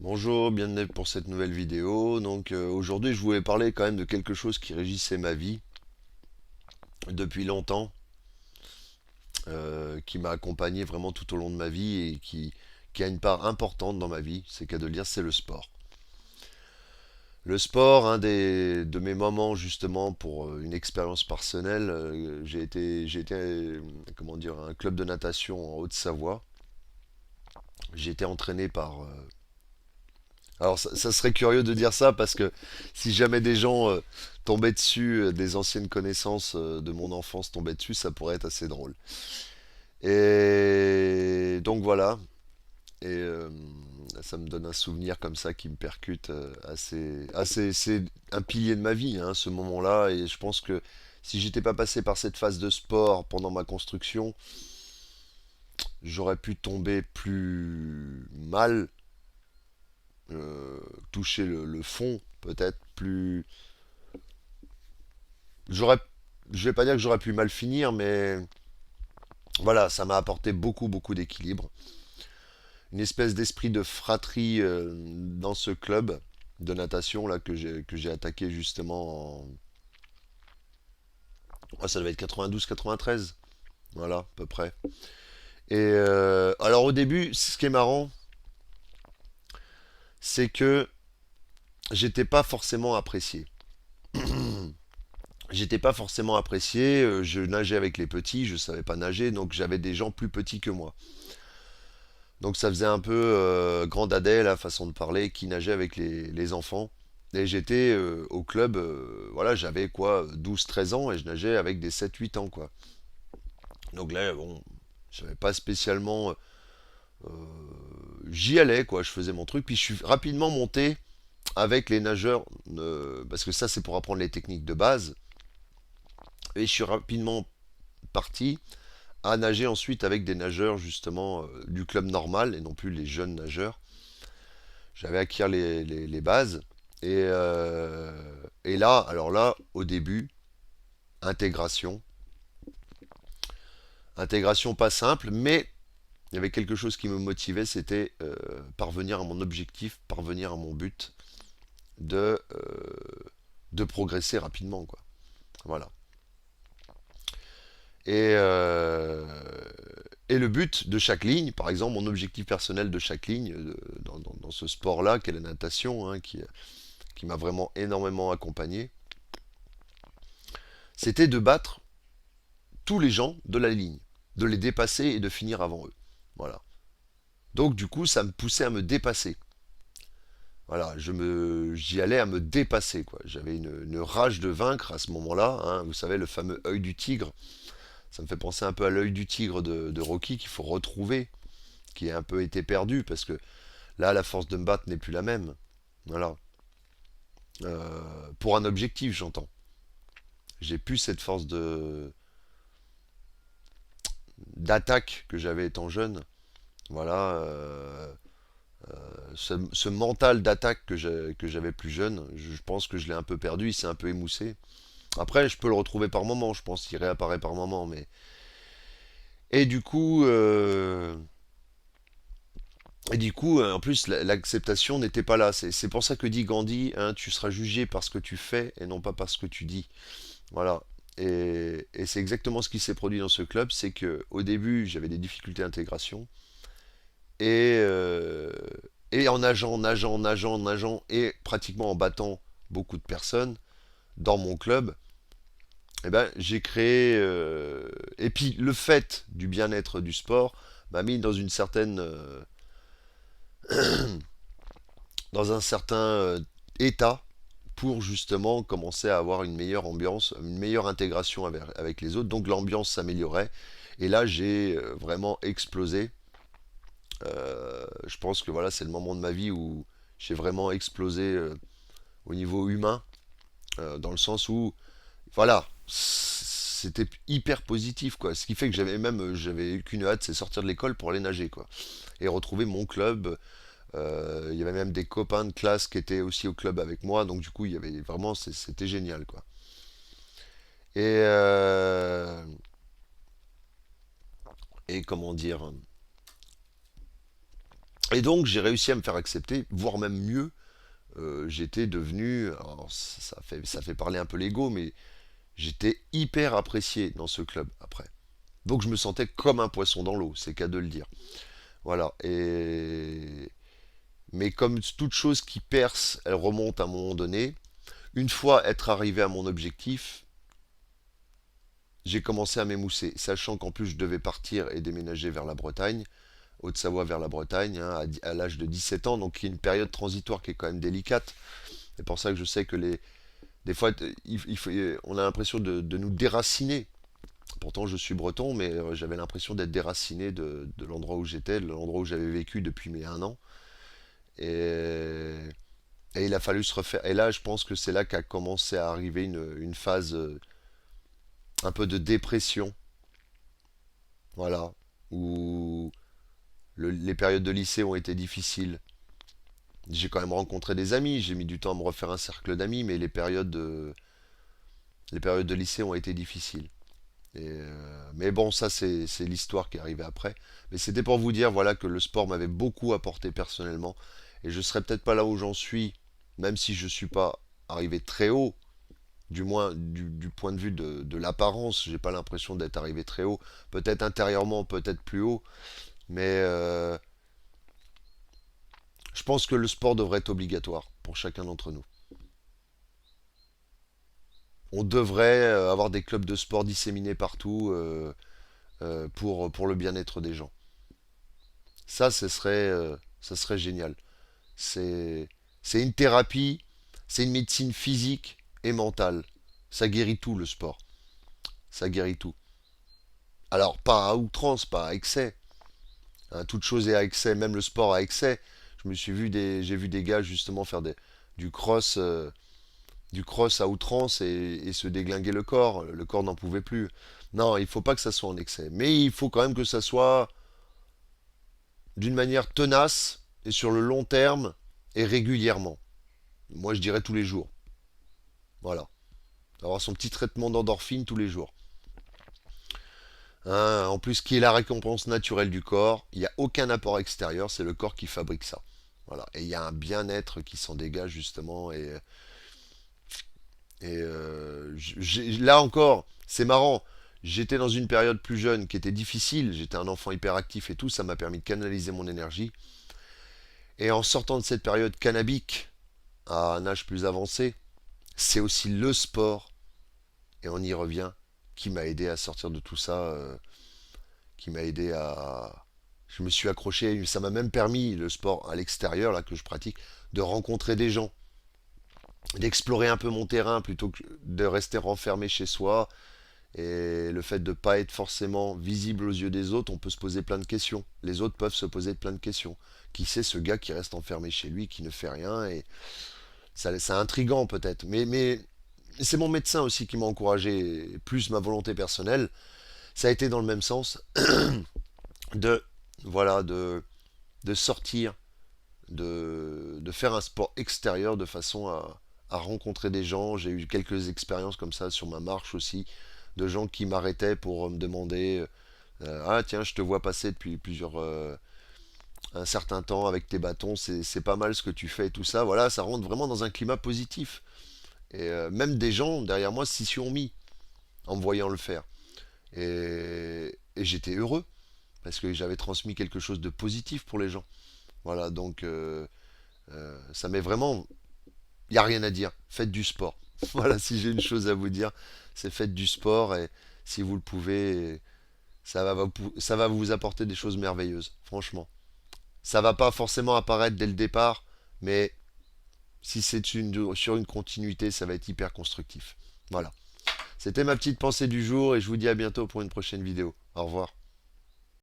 Bonjour, bienvenue pour cette nouvelle vidéo. Aujourd'hui, je voulais parler quand même de quelque chose qui régissait ma vie depuis longtemps, qui m'a accompagné vraiment tout au long de ma vie et qui a une part importante dans ma vie, c'est qu'à de le dire, c'est le sport. Le sport, de mes moments justement pour une expérience personnelle, comment dire, à un club de natation en Haute-Savoie. J'ai été entraîné par Alors ça serait curieux de dire ça parce que si jamais des gens tombaient dessus, des anciennes connaissances de mon enfance tombaient dessus, ça pourrait être assez drôle. Et donc voilà, et ça me donne un souvenir comme ça qui me percute c'est un pilier de ma vie, hein, ce moment-là, et je pense que si j'étais pas passé par cette phase de sport pendant ma construction, j'aurais pu tomber plus mal, toucher le fond peut-être plus. J'aurais, je vais pas dire que j'aurais pu mal finir, mais voilà, ça m'a apporté beaucoup d'équilibre, une espèce d'esprit de fratrie dans ce club de natation là que j'ai attaqué justement ça devait être 92-93, voilà à peu près. Et alors au début, ce qui est marrant, c'est que j'étais pas forcément apprécié. J'étais pas forcément apprécié, je nageais avec les petits, je savais pas nager, donc j'avais des gens plus petits que moi. Donc ça faisait un peu grand dadais, la façon de parler, qui nageait avec les enfants. Et j'étais au club, voilà, j'avais quoi, 12-13 ans et je nageais avec des 7-8 ans, quoi. Donc là, bon, j'avais pas spécialement. J'y allais, quoi, je faisais mon truc, puis je suis rapidement monté avec les nageurs, parce que ça c'est pour apprendre les techniques de base, et je suis rapidement parti à nager ensuite avec des nageurs justement du club normal et non plus les jeunes nageurs. J'avais acquis les bases. Et là, alors là, au début, intégration. Intégration pas simple, mais il y avait quelque chose qui me motivait, c'était parvenir à mon objectif, parvenir à mon but de, de progresser rapidement, quoi. Voilà. Et, euh, et le but de chaque ligne, par exemple, mon objectif personnel de chaque ligne dans ce sport-là, qu'est la natation, hein, qui m'a vraiment énormément accompagné, c'était de battre tous les gens de la ligne, de les dépasser et de finir avant eux. Voilà. Donc du coup, ça me poussait à me dépasser. Voilà, j'y allais à me dépasser, quoi. J'avais une rage de vaincre à ce moment-là, hein. Vous savez, le fameux œil du tigre. Ça me fait penser un peu à l'œil du tigre de Rocky qu'il faut retrouver, qui a un peu été perdu parce que là, la force de me battre n'est plus la même. Voilà. Pour un objectif, j'entends. J'ai plus cette force de d'attaque que j'avais étant jeune. Voilà. Ce mental d'attaque que j'avais plus jeune, je pense que je l'ai un peu perdu, il s'est un peu émoussé. Après, je peux le retrouver par moment, je pense qu'il réapparaît par moment, mais. Et du coup, en plus, l'acceptation n'était pas là. C'est pour ça que dit Gandhi, hein, tu seras jugé par ce que tu fais et non pas par ce que tu dis. Voilà. Et c'est exactement ce qui s'est produit dans ce club, c'est que au début, j'avais des difficultés d'intégration et et en nageant et pratiquement en battant beaucoup de personnes dans mon club, eh ben, j'ai créé. Et puis le fait du bien-être du sport m'a mis dans une certaine, dans un certain état pour justement commencer à avoir une meilleure ambiance, une meilleure intégration avec les autres. Donc l'ambiance s'améliorait. Et là, j'ai vraiment explosé. Je pense que voilà, c'est le moment de ma vie où j'ai vraiment explosé au niveau humain, dans le sens où voilà, c'était hyper positif, quoi. Ce qui fait que j'avais eu qu'une hâte, c'est sortir de l'école pour aller nager, quoi, et retrouver mon club. Il y avait même des copains de classe qui étaient aussi au club avec moi, donc du coup il y avait vraiment, c'était génial, quoi. Et et comment dire, Et donc j'ai réussi à me faire accepter, voire même mieux. J'étais devenu, alors, ça fait parler un peu l'ego, mais j'étais hyper apprécié dans ce club après. Donc je me sentais comme un poisson dans l'eau, c'est qu'à de le dire. Voilà. Mais comme toute chose qui perce, elle remonte à un moment donné. Une fois être arrivé à mon objectif, j'ai commencé à m'émousser, sachant qu'en plus je devais partir et déménager vers la Bretagne, Haute-Savoie vers la Bretagne, hein, à l'âge de 17 ans, donc il y a une période transitoire qui est quand même délicate. C'est pour ça que je sais que des fois, on a l'impression de nous déraciner. Pourtant, je suis breton, mais j'avais l'impression d'être déraciné de l'endroit où j'étais, de l'endroit où j'avais vécu depuis mes 1 an. Et, et il a fallu se refaire. Et là, je pense que c'est là qu'a commencé à arriver une phase un peu de dépression. Voilà. Où les périodes de lycée ont été difficiles. J'ai quand même rencontré des amis, j'ai mis du temps à me refaire un cercle d'amis, mais les périodes de lycée ont été difficiles. Mais bon, ça c'est l'histoire qui est arrivée après. Mais c'était pour vous dire voilà que le sport m'avait beaucoup apporté personnellement. Et je serais peut-être pas là où j'en suis, même si je suis pas arrivé très haut, du moins du point de vue de l'apparence, j'ai pas l'impression d'être arrivé très haut. Peut-être intérieurement, peut-être plus haut, mais je pense que le sport devrait être obligatoire pour chacun d'entre nous. On devrait avoir des clubs de sport disséminés partout pour le bien-être des gens. Ça, ça serait génial. C'est, c'est une thérapie, c'est une médecine physique et mentale. Ça guérit tout le sport. Ça guérit tout. Alors, pas à outrance, pas à excès. Hein, toute chose est à excès, même le sport à excès. J'ai vu des gars justement faire du cross, du cross à outrance et se déglinguer le corps. Le corps n'en pouvait plus. Non, il faut pas que ça soit en excès. Mais il faut quand même que ça soit d'une manière tenace et sur le long terme et régulièrement. Moi, je dirais tous les jours. Voilà. Avoir son petit traitement d'endorphine tous les jours. Hein, en plus, qui est la récompense naturelle du corps. Il n'y a aucun apport extérieur, c'est le corps qui fabrique ça. Voilà. Et il y a un bien-être qui s'en dégage justement. Là encore, c'est marrant. J'étais dans une période plus jeune qui était difficile. J'étais un enfant hyperactif et tout. Ça m'a permis de canaliser mon énergie. Et en sortant de cette période cannabique à un âge plus avancé, c'est aussi le sport, et on y revient, qui m'a aidé à sortir de tout ça, qui m'a aidé à... Je me suis accroché, ça m'a même permis, le sport à l'extérieur, là, que je pratique, de rencontrer des gens, d'explorer un peu mon terrain plutôt que de rester renfermé chez soi. Et le fait de ne pas être forcément visible aux yeux des autres, on peut se poser plein de questions. Les autres peuvent se poser plein de questions. Qui c'est ce gars qui reste enfermé chez lui, qui ne fait rien et c'est intriguant peut-être. Mais c'est mon médecin aussi qui m'a encouragé, plus ma volonté personnelle. Ça a été dans le même sens de, voilà, de sortir, de faire un sport extérieur de façon à rencontrer des gens. J'ai eu quelques expériences comme ça sur ma marche aussi, de gens qui m'arrêtaient pour me demander ah tiens, je te vois passer depuis un certain temps avec tes bâtons, c'est pas mal ce que tu fais et tout ça. Voilà, ça rentre vraiment dans un climat positif. Et même des gens derrière moi s'y sont mis en me voyant le faire. Et j'étais heureux parce que j'avais transmis quelque chose de positif pour les gens. Voilà, donc ça m'est vraiment... Il n'y a rien à dire. Faites du sport. Voilà, si j'ai une chose à vous dire, c'est faites du sport et si vous le pouvez, ça va vous apporter des choses merveilleuses, franchement. Ça va pas forcément apparaître dès le départ, mais si c'est sur une continuité, ça va être hyper constructif. Voilà. C'était ma petite pensée du jour et je vous dis à bientôt pour une prochaine vidéo. Au revoir.